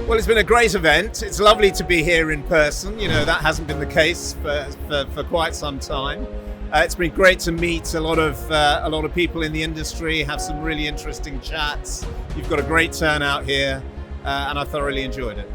Well, it's been a great event. It's lovely to be here in person. You know, that hasn't been the case for quite some time. It's been great to meet a lot of people in the industry, have some really interesting chats. You've got a great turnout here, and I thoroughly enjoyed it.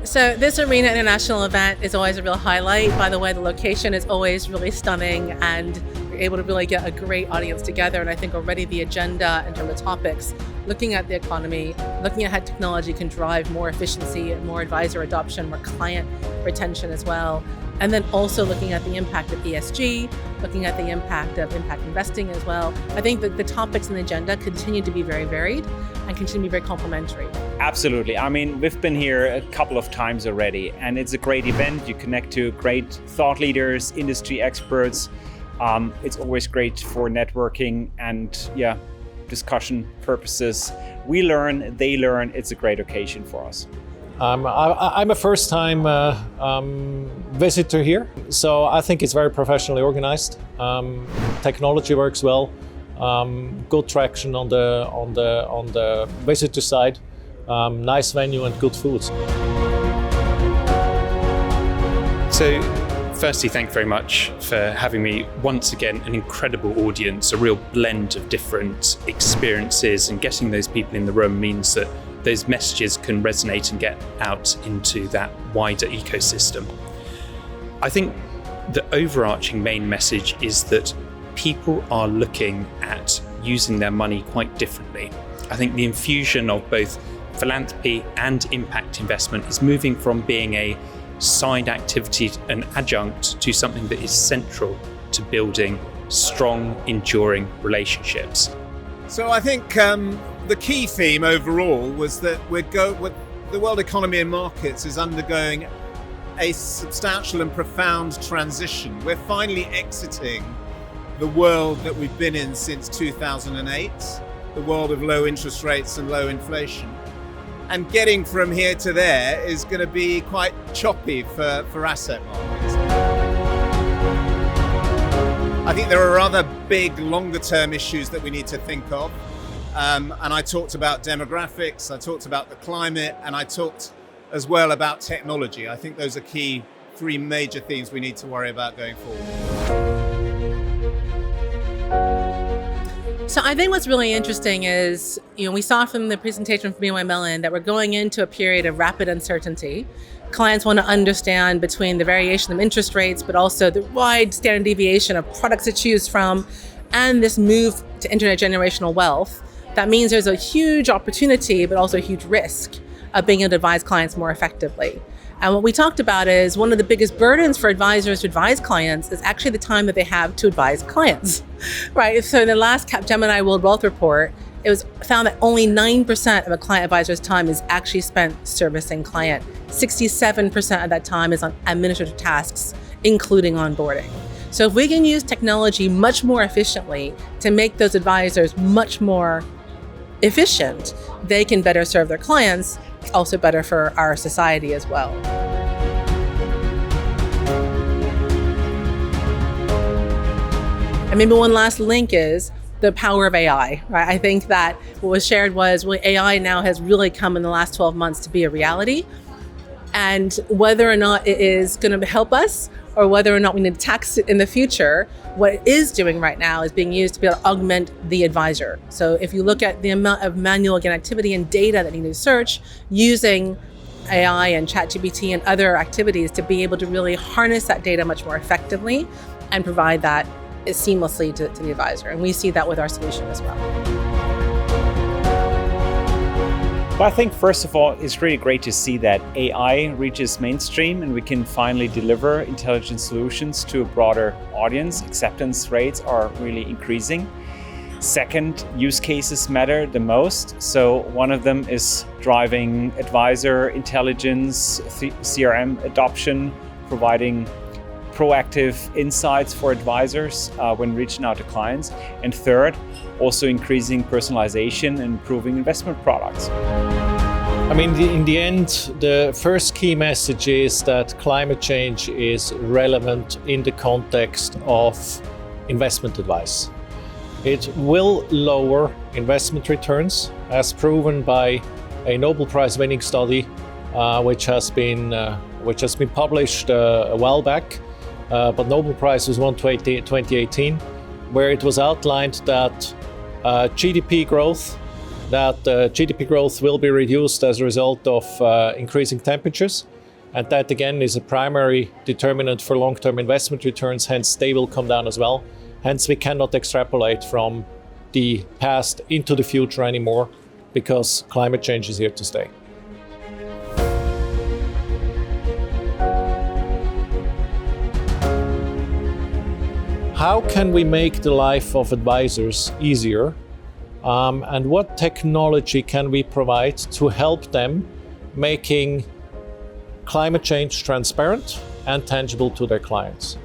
So this Arena International event is always a real highlight. By the way, the location is always really stunning, and you're able to really get a great audience together. And I think already the agenda in terms of topics, looking at the economy, looking at how technology can drive more efficiency and more advisor adoption, more client retention as well. And then also looking at the impact of ESG, looking at the impact of impact investing as well. I think that the topics in the agenda continue to be very varied and continue to be very complementary. Absolutely. I mean, we've been here a couple of times already, and it's a great event. You connect to great thought leaders, industry experts. It's always great for networking and discussion purposes. We learn, they learn. It's a great occasion for us. I'm a first-time visitor here, so I think it's very professionally organized. Technology works well. Good traction on the visitor side. Nice venue and good food. So, firstly, thank you very much for having me. Once again, an incredible audience, a real blend of different experiences, and getting those people in the room means that those messages can resonate and get out into that wider ecosystem. I think the overarching main message is that people are looking at using their money quite differently. I think the infusion of both philanthropy and impact investment is moving from being a side activity, an adjunct, to something that is central to building strong, enduring relationships. So I think the key theme overall was that the world economy and markets is undergoing a substantial and profound transition. We're finally exiting the world that we've been in since 2008, the world of low interest rates and low inflation. And getting from here to there is going to be quite choppy for asset markets. I think there are other big longer term issues that we need to think of. And I talked about demographics, I talked about the climate, and I talked as well about technology. I think those are key three major themes we need to worry about going forward. So I think what's really interesting is, we saw from the presentation from BNY Mellon that we're going into a period of rapid uncertainty. Clients want to understand between the variation of interest rates, but also the wide standard deviation of products to choose from, and this move to intergenerational wealth. That means there's a huge opportunity, but also a huge risk of being able to advise clients more effectively. And what we talked about is one of the biggest burdens for advisors to advise clients is actually the time that they have to advise clients, right? So in the last Capgemini World Wealth Report, it was found that only 9% of a client advisor's time is actually spent servicing client. 67% of that time is on administrative tasks, including onboarding. So if we can use technology much more efficiently to make those advisors much more efficient, they can better serve their clients, also better for our society as well. And maybe one last link is the power of AI, right? I think that what was shared was AI now has really come in the last 12 months to be a reality. And whether or not it is going to help us or whether or not we need to tax it in the future, what it is doing right now is being used to be able to augment the advisor. So if you look at the amount of manual activity and data that you need to search, using AI and ChatGPT and other activities to be able to really harness that data much more effectively and provide that seamlessly to the advisor. And we see that with our solution as well. Well, I think first of all, it's really great to see that AI reaches mainstream and we can finally deliver intelligent solutions to a broader audience. Acceptance rates are really increasing. Second, use cases matter the most. So one of them is driving advisor intelligence, CRM adoption, providing proactive insights for advisors when reaching out to clients. And third, also increasing personalization and improving investment products. I mean, in the end, the first key message is that climate change is relevant in the context of investment advice. It will lower investment returns, as proven by a Nobel Prize winning study, which has been published a while back, but Nobel Prize was won 2018, where it was outlined that GDP growth will be reduced as a result of increasing temperatures, and that again is a primary determinant for long-term investment returns. Hence, they will come down as well. Hence, we cannot extrapolate from the past into the future anymore, because climate change is here to stay. How can we make the life of advisors easier? And what technology can we provide to help them making climate change transparent and tangible to their clients?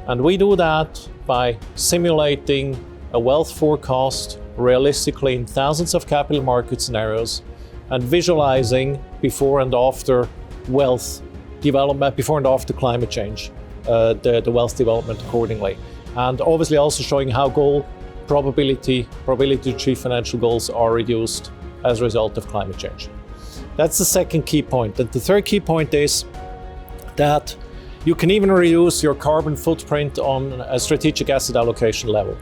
And we do that by simulating a wealth forecast realistically in thousands of capital market scenarios and visualizing before and after wealth development, before and after climate change, the wealth development accordingly. And obviously also showing how probability to achieve financial goals are reduced as a result of climate change. That's the second key point. And the third key point is that you can even reduce your carbon footprint on a strategic asset allocation level.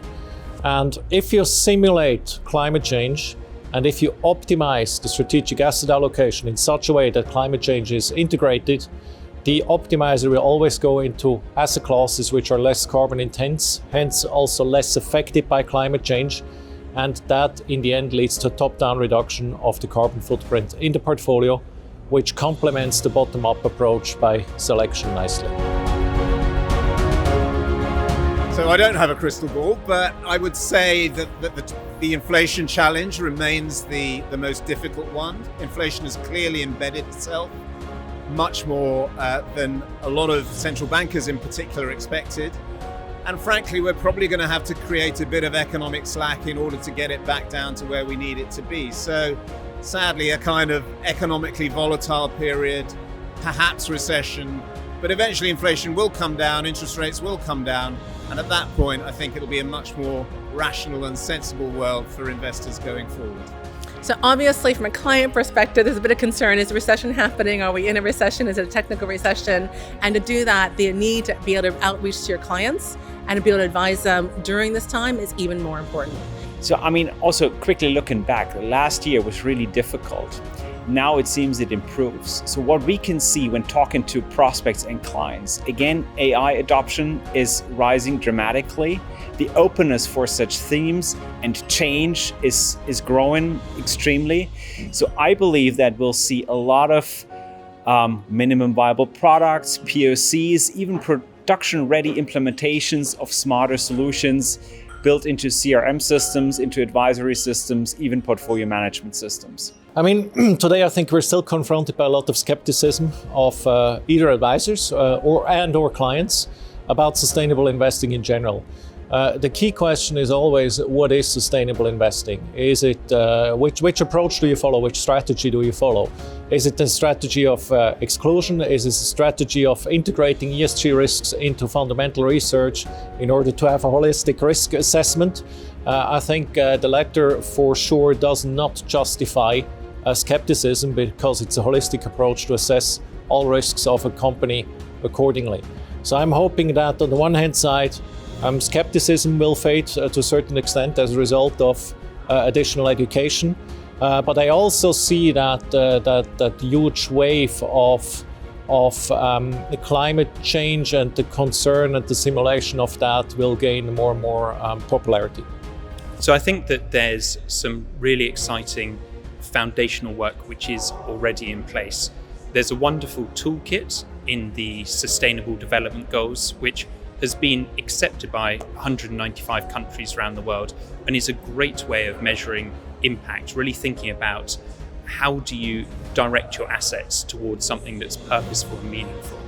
And if you simulate climate change, and if you optimize the strategic asset allocation in such a way that climate change is integrated, the optimizer will always go into asset classes which are less carbon intense, hence also less affected by climate change. And that in the end leads to a top-down reduction of the carbon footprint in the portfolio, which complements the bottom-up approach by selection nicely. So I don't have a crystal ball, but I would say that the inflation challenge remains the most difficult one. Inflation has clearly embedded itself much more than a lot of central bankers in particular expected. And frankly, we're probably going to have to create a bit of economic slack in order to get it back down to where we need it to be. So sadly, a kind of economically volatile period, perhaps recession, but eventually inflation will come down, interest rates will come down. And at that point, I think it'll be a much more rational and sensible world for investors going forward. So obviously, from a client perspective, there's a bit of concern. Is a recession happening? Are we in a recession? Is it a technical recession? And to do that, the need to be able to outreach to your clients and to be able to advise them during this time is even more important. So, also quickly looking back, last year was really difficult. Now it seems it improves. So what we can see when talking to prospects and clients, again, AI adoption is rising dramatically. The openness for such themes and change is growing extremely. So I believe that we'll see a lot of minimum viable products, POCs, even production-ready implementations of smarter solutions built into CRM systems, into advisory systems, even portfolio management systems. Today I think we're still confronted by a lot of skepticism of either advisors or clients about sustainable investing in general. The key question is always, what is sustainable investing? Is it which approach do you follow? Which strategy do you follow? Is it a strategy of exclusion? Is it a strategy of integrating ESG risks into fundamental research in order to have a holistic risk assessment? I think the latter for sure does not justify skepticism, because it's a holistic approach to assess all risks of a company accordingly. So I'm hoping that on the one hand side, skepticism will fade to a certain extent as a result of additional education. But I also see that huge wave of climate change and the concern and the simulation of that will gain more and more popularity. So I think that there's some really exciting foundational work which is already in place. There's a wonderful toolkit in the Sustainable Development Goals, which has been accepted by 195 countries around the world and is a great way of measuring impact, really thinking about how do you direct your assets towards something that's purposeful and meaningful.